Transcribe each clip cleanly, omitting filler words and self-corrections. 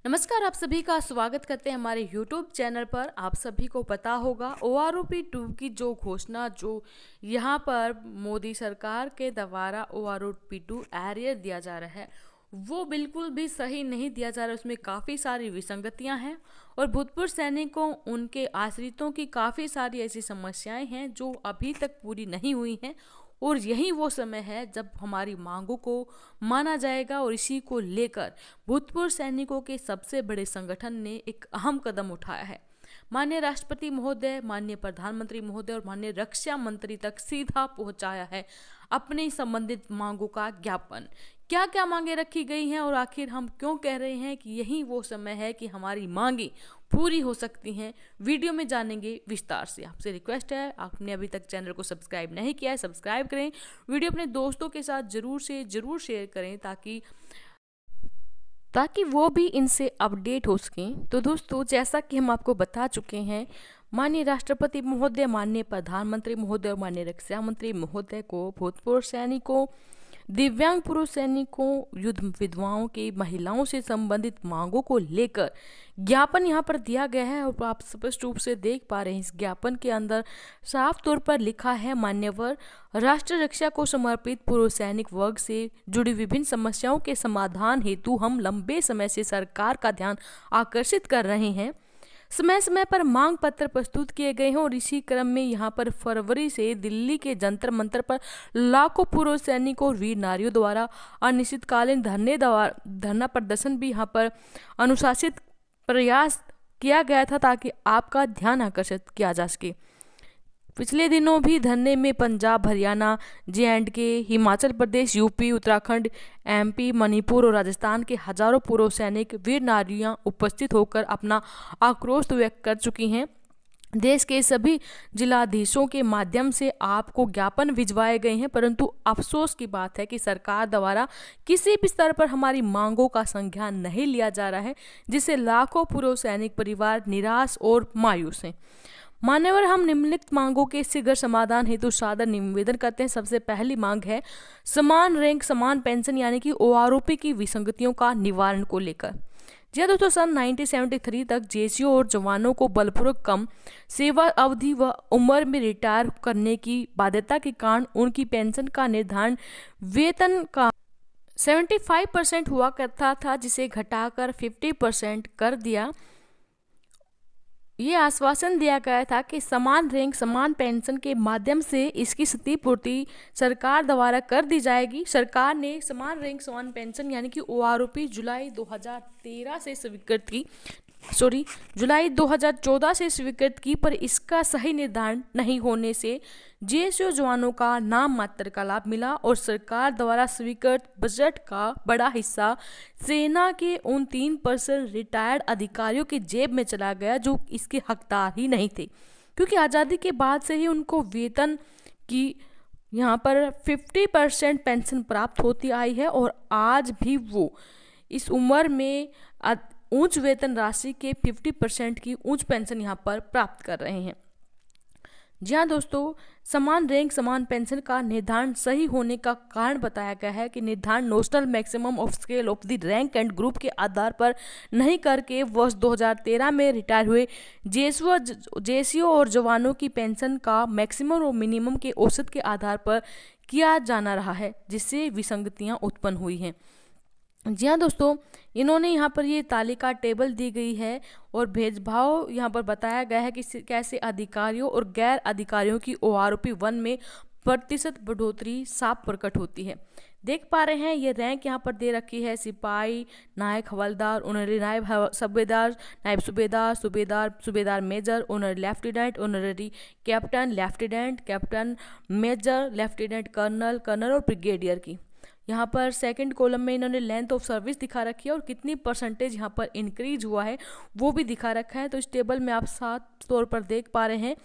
नमस्कार, आप सभी का स्वागत करते हैं हमारे YouTube चैनल पर। आप सभी को पता होगा OROP 2 की जो घोषणा जो यहाँ पर मोदी सरकार के द्वारा OROP 2 एरियर दिया जा रहा है, वो बिल्कुल भी सही नहीं दिया जा रहा है। उसमें काफ़ी सारी विसंगतियां हैं और भूतपूर्व सैनिकों उनके आश्रितों की काफ़ी सारी ऐसी समस्याएं हैं जो अभी तक पूरी नहीं हुई हैं। और यही वो समय है जब हमारी मांगों को माना जाएगा और इसी को लेकर भूतपूर्व सैनिकों के सबसे बड़े संगठन ने एक अहम कदम उठाया है। माननीय राष्ट्रपति महोदय, माननीय प्रधानमंत्री महोदय और माननीय रक्षा मंत्री तक सीधा पहुंचाया है अपनी संबंधित मांगों का ज्ञापन। क्या क्या मांगे रखी गई हैं और आखिर हम क्यों कह रहे हैं कि यही वो समय है कि हमारी मांगे पूरी हो सकती हैं, वीडियो में जानेंगे विस्तार से। आपसे रिक्वेस्ट है, आपने अभी तक चैनल को सब्सक्राइब नहीं किया है, सब्सक्राइब करें, वीडियो अपने दोस्तों के साथ जरूर शेयर करें ताकि वो भी इनसे अपडेट हो सकें। तो दोस्तों, जैसा कि हम आपको बता चुके हैं, माननीय राष्ट्रपति महोदय, माननीय प्रधानमंत्री महोदय और माननीय रक्षा मंत्री महोदय को भूतपूर्व सैनिकों, दिव्यांग पुरुष सैनिकों, युद्ध विधवाओं की महिलाओं से संबंधित मांगों को लेकर ज्ञापन यहाँ पर दिया गया है। और आप स्पष्ट रूप से देख पा रहे हैं, इस ज्ञापन के अंदर साफ तौर पर लिखा है, मान्यवर राष्ट्र रक्षा को समर्पित पूर्व सैनिक वर्ग से जुड़ी विभिन्न समस्याओं के समाधान हेतु हम लंबे समय से सरकार का ध्यान आकर्षित कर रहे हैं। समय समय पर मांग पत्र प्रस्तुत किए गए हैं और इसी क्रम में यहाँ पर फरवरी से दिल्ली के जंतर मंतर पर लाखों पूर्व सैनिकों और वीर नारियों द्वारा अनिश्चितकालीन धरना प्रदर्शन भी यहाँ पर अनुशासित प्रयास किया गया था ताकि आपका ध्यान आकर्षित किया जा सके। पिछले दिनों भी धरने में Punjab, Haryana, JNK, Himachal Pradesh, UP, Uttarakhand, MP, Manipur और राजस्थान के हजारों पूर्व सैनिक वीर नारियां उपस्थित होकर अपना आक्रोश व्यक्त कर चुकी हैं। देश के सभी जिलाधीशों के माध्यम से आपको ज्ञापन भिजवाए गए हैं, परंतु अफसोस की बात है कि सरकार द्वारा किसी भी स्तर पर हमारी मांगों का संज्ञान नहीं लिया जा रहा है, जिससे लाखों पूर्व सैनिक परिवार निराश और मायूस हैं। मान्यवर, हम निम्नलिखित मांगों के शीघ्र समाधान हेतु सादर निवेदन करते हैं। सबसे पहली मांग है समान रैंक समान पेंशन यानी कि OROP की विसंगतियों का निवारण को लेकर। जी दोस्तों, सन 1973 तक JCO और जवानों को बलपूर्वक कम सेवा अवधि व उम्र में रिटायर करने की बाध्यता के कारण उनकी पेंशन का निर्धारण वेतन का 75% हुआ करता था, जिसे घटाकर 50% कर दिया। ये आश्वासन दिया गया था कि समान रैंक समान पेंशन के माध्यम से इसकी क्षतिपूर्ति सरकार द्वारा कर दी जाएगी। सरकार ने समान रैंक समान पेंशन यानी कि OROP जुलाई 2014 से स्वीकृत की, पर इसका सही निर्धारण नहीं होने से JCO जवानों का नाम मात्र का लाभ मिला और सरकार द्वारा स्वीकृत बजट का बड़ा हिस्सा सेना के उन 3% रिटायर्ड अधिकारियों की जेब में चला गया जो इसके हकदार ही नहीं थे, क्योंकि आज़ादी के बाद से ही उनको वेतन की यहाँ पर 50% पेंशन प्राप्त होती आई है और आज भी वो इस उम्र में उच्च वेतन राशि के 50% की उच्च पेंशन यहाँ पर प्राप्त कर रहे हैं। जी हाँ दोस्तों, समान रैंक समान पेंशन का निर्धारण सही होने का कारण बताया गया है कि निर्धारण national maximum of scale of the rank and group के आधार पर नहीं करके वर्ष 2013 में रिटायर हुए JCO और जवानों की पेंशन का मैक्सिमम और मिनिमम के औसत के आधार पर किया जाना रहा है, जिससे विसंगतियाँ उत्पन्न हुई हैं। जी हाँ दोस्तों, इन्होंने यहाँ पर ये तालिका टेबल दी गई है और भेदभाव यहाँ पर बताया गया है कि कैसे अधिकारियों और गैर अधिकारियों की OROP 1 में प्रतिशत बढ़ोतरी साफ प्रकट होती है। देख पा रहे हैं, ये रैंक यहाँ पर दे रखी है सिपाही, नायक, हवलदार, ऑनररी नायब सूबेदार, naib subedar, subedar major, honorary lieutenant, honorary captain, lieutenant, captain, major, lieutenant colonel और ब्रिगेडियर की। यहाँ पर सेकंड कॉलम में इन्होंने लेंथ ऑफ सर्विस दिखा रखी है और कितनी परसेंटेज यहाँ पर इंक्रीज हुआ है वो भी दिखा रखा है। तो इस टेबल में आप साफ तौर पर देख पा रहे हैं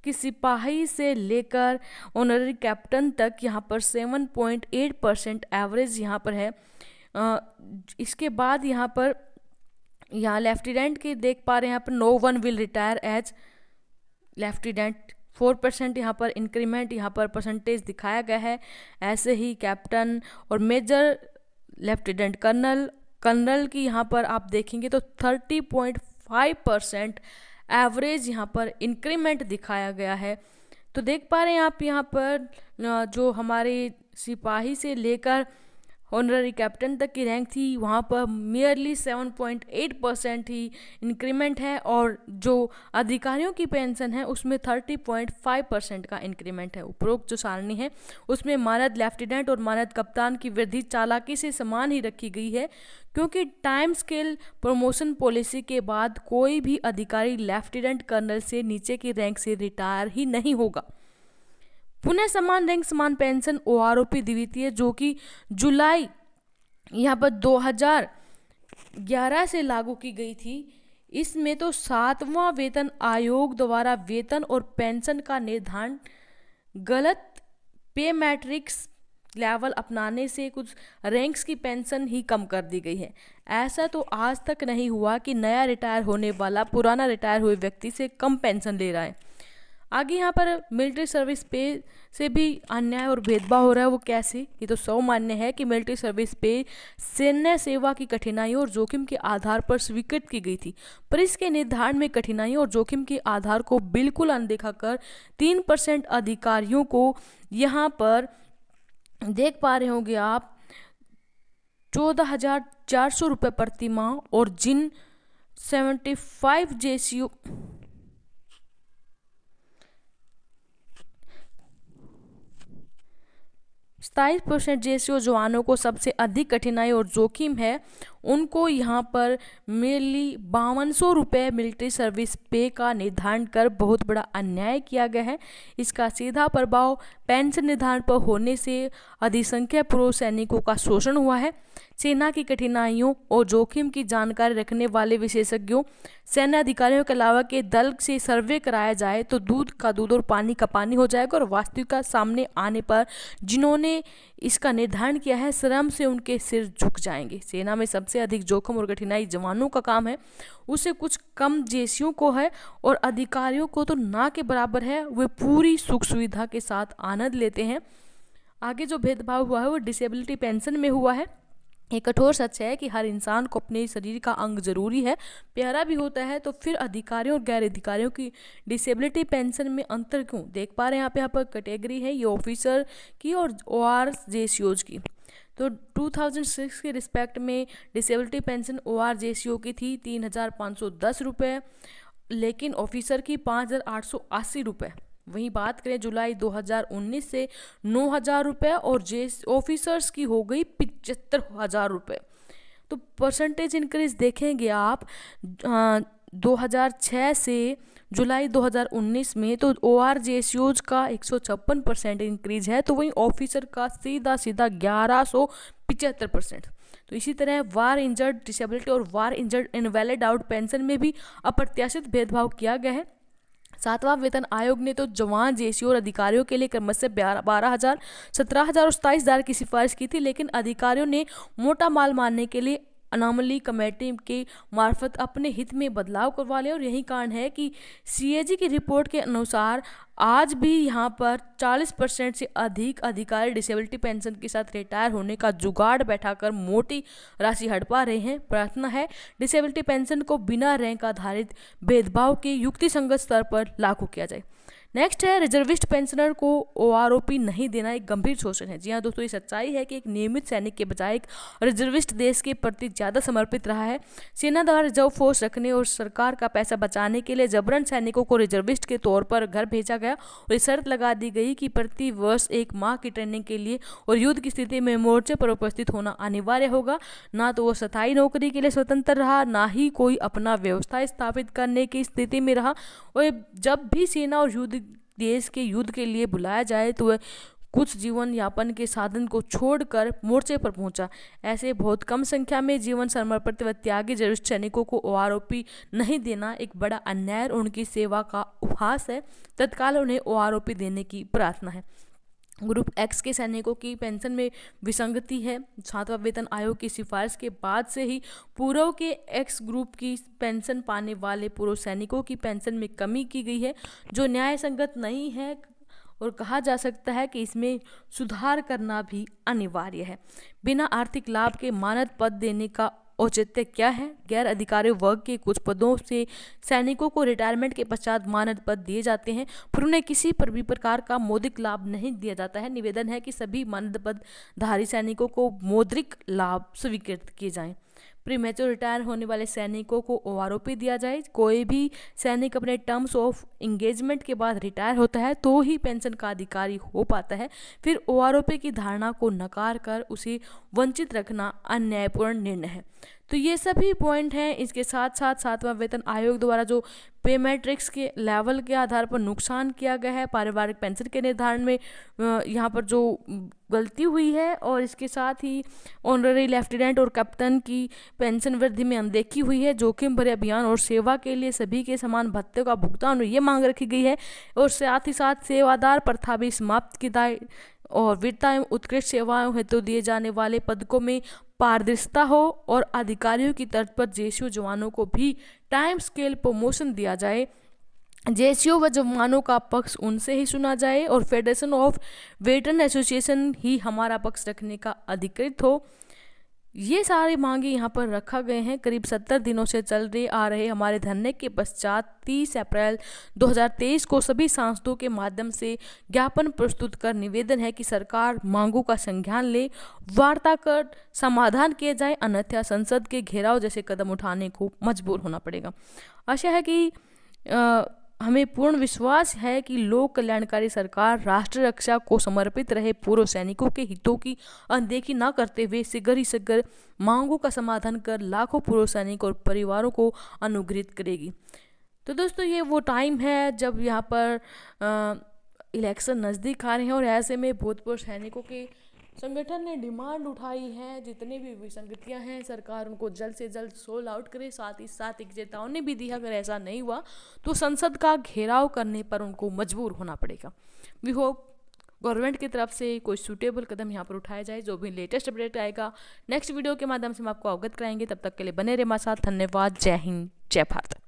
कि सिपाही से लेकर ऑनररी कैप्टन तक यहाँ पर 7.8% एवरेज यहाँ पर है। इसके बाद यहाँ लेफ्टिनेंट के देख पा रहे हैं, यहाँ पर no one will retire as lieutenant, 4% यहाँ पर इंक्रीमेंट यहाँ पर परसेंटेज दिखाया गया है। ऐसे ही कैप्टन और मेजर, लेफ्टिनेंट कर्नल कर्नल की यहाँ पर आप देखेंगे तो 30.5% एवरेज यहाँ पर इंक्रीमेंट दिखाया गया है। तो देख पा रहे हैं आप यहाँ पर जो हमारे सिपाही से लेकर ऑनररी कैप्टन तक की रैंक थी वहाँ पर मियरली 7.8% ही इंक्रीमेंट है, और जो अधिकारियों की पेंशन है उसमें 30.5% का इंक्रीमेंट है। उपरोक्त जो सारणी है उसमें मानद लेफ्टिनेंट और मानद कप्तान की वृद्धि चालाकी से समान ही रखी गई है, क्योंकि टाइम स्केल प्रमोशन पॉलिसी के बाद कोई भी अधिकारी लेफ्टिनेंट कर्नल से नीचे की रैंक से रिटायर ही नहीं होगा। पुनः समान रैंक समान पेंशन ओआरओपी द्वितीय जो कि जुलाई यहाँ पर 2011 से लागू की गई थी, इसमें तो 7वां वेतन आयोग द्वारा वेतन और पेंशन का निर्धारण गलत पे मैट्रिक्स लेवल अपनाने से कुछ रैंक्स की पेंशन ही कम कर दी गई है। ऐसा तो आज तक नहीं हुआ कि नया रिटायर होने वाला पुराना रिटायर हुए व्यक्ति से कम पेंशन ले रहा है। आगे यहाँ पर मिलिट्री सर्विस पे से भी अन्याय और भेदभाव हो रहा है। वो कैसे? ये तो सर्वमान्य है कि मिलिट्री सर्विस पे सैन्य सेवा की कठिनाइयों और जोखिम के आधार पर स्वीकृत की गई थी, पर इसके निर्धारण में कठिनाइयों और जोखिम के आधार को बिल्कुल अनदेखा कर 3% अधिकारियों को यहाँ पर देख पा रहे होंगे आप 14,400 रुपये प्रति माह, और जिन 75 जेसीओ 27% जेसीओ जवानों को सबसे अधिक कठिनाई और जोखिम है, उनको यहाँ पर मिली 5200 रुपये मिलिट्री सर्विस पे का निर्धारण कर बहुत बड़ा अन्याय किया गया है। इसका सीधा प्रभाव पेंशन निर्धारण पर होने से अधिसंख्यक पूर्व सैनिकों का शोषण हुआ है। सेना की कठिनाइयों और जोखिम की जानकारी रखने वाले विशेषज्ञों सैन्य अधिकारियों के अलावा के दल से सर्वे कराया जाए तो दूध का दूध और पानी का पानी हो जाएगा, और वास्तविकता सामने आने पर जिन्होंने इसका निर्धारण किया है शर्म से उनके सिर झुक जाएंगे। सेना में सबसे अधिक जोखिम और कठिनाई जवानों का काम है, उसे कुछ कम जेसीओ को है, और अधिकारियों को तो ना के बराबर है। वे पूरी सुख सुविधा के साथ आनंद लेते हैं। आगे जो भेदभाव हुआ है वो डिसेबिलिटी पेंशन में हुआ है। एक कठोर सच है कि हर इंसान को अपने शरीर का अंग जरूरी है, प्यारा भी होता है, तो फिर अधिकारियों और गैर अधिकारियों की डिसेबिलिटी पेंशन में अंतर क्यों? देख पा रहे हैं यहाँ पर कैटेगरी है ये ऑफिसर की और ओआर जेसीओज की। तो 2006 के रिस्पेक्ट में डिसेबिलिटी पेंशन ओआर जेसीओ की थी 3,510 रुपये, लेकिन ऑफिसर की 5,880 रुपये। वहीं बात करें जुलाई 2019 से 9,000 रुपये, और ऑफिसर्स की हो गई 75,000 रुपये। तो परसेंटेज इंक्रीज देखेंगे आप 2006 से जुलाई 2019 में तो ओआर जेसीओज का 156% इंक्रीज है, तो वहीं ऑफिसर का सीधा 1175%। तो इसी तरह वार इंजर्ड डिसेबिलिटी और वार इंजर्ड इनवैलिड आउट पेंशन में भी अप्रत्याशित भेदभाव किया गया है। 7वां वेतन आयोग ने तो जवान जेसीओ और अधिकारियों के लिए क्रमशः 12,000, 17,000 और 27,000 की सिफारिश की थी, लेकिन अधिकारियों ने मोटा माल मारने के लिए अनामली कमेटी के मार्फत अपने हित में बदलाव करवा लिया, और यही कारण है कि सीएजी की रिपोर्ट के अनुसार आज भी यहाँ पर 40% से अधिक अधिकारी डिसेबिलिटी पेंशन के साथ रिटायर होने का जुगाड़ बैठाकर मोटी राशि हड़पा रहे हैं। प्रार्थना है डिसेबिलिटी पेंशन को बिना रैंक आधारित भेदभाव के युक्तिसंगत स्तर पर लागू किया जाए। नेक्स्ट है रिजर्विस्ट पेंशनर को ओआरओपी नहीं देना एक गंभीर शोषण है। जी हाँ दोस्तों, ये सच्चाई है कि एक नियमित सैनिक के बजाय एक रिजर्विस्ट देश के प्रति ज़्यादा समर्पित रहा है। सेना द्वारा रिजर्व फोर्स रखने और सरकार का पैसा बचाने के लिए जबरन सैनिकों को रिजर्विस्ट के तौर पर घर भेजा गया, और ये शर्त लगा दी गई कि प्रति वर्ष 1 माह की ट्रेनिंग के लिए और युद्ध की स्थिति में मोर्चे पर उपस्थित होना अनिवार्य होगा। ना तो वो स्थायी नौकरी के लिए स्वतंत्र रहा, ना ही कोई अपना व्यवस्था स्थापित करने की स्थिति में रहा, और जब भी सेना और युद्ध देश के युद्ध के लिए बुलाया जाए तो वह कुछ जीवन यापन के साधन को छोड़कर मोर्चे पर पहुंचा। ऐसे बहुत कम संख्या में जीवन समर्पित व त्यागी रिजर्विस्ट सैनिकों को ओआरओपी नहीं देना एक बड़ा अन्याय और उनकी सेवा का उपहास है। तत्काल उन्हें ओआरओपी देने की प्रार्थना है। ग्रुप एक्स के सैनिकों की पेंशन में विसंगति है। 7वां वेतन आयोग की सिफारिश के बाद से ही पूर्व के एक्स ग्रुप की पेंशन पाने वाले पूर्व सैनिकों की पेंशन में कमी की गई है, जो न्याय संगत नहीं है, और कहा जा सकता है कि इसमें सुधार करना भी अनिवार्य है। बिना आर्थिक लाभ के मानद पद देने का औचित्य क्या है? गैर अधिकारी वर्ग के कुछ पदों से सैनिकों को रिटायरमेंट के पश्चात मानद पद दिए जाते हैं, फिर उन्हें किसी पर भी प्रकार का मौद्रिक लाभ नहीं दिया जाता है। निवेदन है कि सभी मानद पदधारी सैनिकों को मौद्रिक लाभ स्वीकृत किए जाएं। प्रीमेच्योर रिटायर होने वाले सैनिकों को ओआरओपी दिया जाए। कोई भी सैनिक अपने टर्म्स ऑफ इंगेजमेंट के बाद रिटायर होता है तो ही पेंशन का अधिकारी हो पाता है। फिर ओआरओपी की धारणा को नकार कर उसे वंचित रखना अन्यायपूर्ण निर्णय है। तो ये सभी पॉइंट हैं। इसके साथ साथ सातवां वेतन आयोग द्वारा जो पे मैट्रिक्स के लेवल के आधार पर नुकसान किया गया है पारिवारिक पेंशन के निर्धारण में, यहाँ पर जो गलती हुई है, और इसके साथ ही ऑनररी लेफ्टिनेंट और कैप्टन की पेंशन वृद्धि में अनदेखी हुई है। जोखिम भरे अभियान और सेवा के लिए सभी के समान भत्ते का भुगतान, ये मांग रखी गई है। और साथ ही साथ सेवादार प्रथा भी समाप्त की जाए और वीरता एवं उत्कृष्ट सेवाओं हेतु दिए जाने वाले पदकों में पारदर्शिता हो और अधिकारियों की तर्ज पर जेसीओ जवानों को भी टाइम स्केल प्रमोशन दिया जाए। जेसीओ व जवानों का पक्ष उनसे ही सुना जाए और फेडरेशन ऑफ वेटरन एसोसिएशन ही हमारा पक्ष रखने का अधिकृत हो। ये सारी मांगे यहाँ पर रखा गए हैं। करीब 70 दिनों से चल रहे आ रहे हमारे धरने के पश्चात 30 अप्रैल 2023 को सभी सांसदों के माध्यम से ज्ञापन प्रस्तुत कर निवेदन है कि सरकार मांगों का संज्ञान ले, वार्ता कर समाधान किया जाए, अन्यथा संसद के घेराव जैसे कदम उठाने को मजबूर होना पड़ेगा। आशा है कि हमें पूर्ण विश्वास है कि लोक कल्याणकारी सरकार राष्ट्र रक्षा को समर्पित रहे पूर्व सैनिकों के हितों की अनदेखी न करते हुए शीघ्र ही शीघ्र मांगों का समाधान कर लाखों पूर्व सैनिक और परिवारों को अनुग्रहित करेगी। तो दोस्तों, ये वो टाइम है जब यहाँ पर इलेक्शन नज़दीक आ रहे हैं और ऐसे में भूतपूर्व सैनिकों के संगठन ने डिमांड उठाई है, जितने भी विसंगतियां हैं सरकार उनको जल्द से जल्द सोल्व आउट करे। साथ ही साथ एक चेतावनी भी दी है, अगर ऐसा नहीं हुआ तो संसद का घेराव करने पर उनको मजबूर होना पड़ेगा। वी होप गवर्नमेंट की तरफ से कोई सूटेबल कदम यहाँ पर उठाया जाए। जो भी लेटेस्ट अपडेट आएगा नेक्स्ट वीडियो के माध्यम से हम आपको अवगत कराएंगे। तब तक के लिए बने रहे हमारे साथ। धन्यवाद। जय हिंद, जय भारत।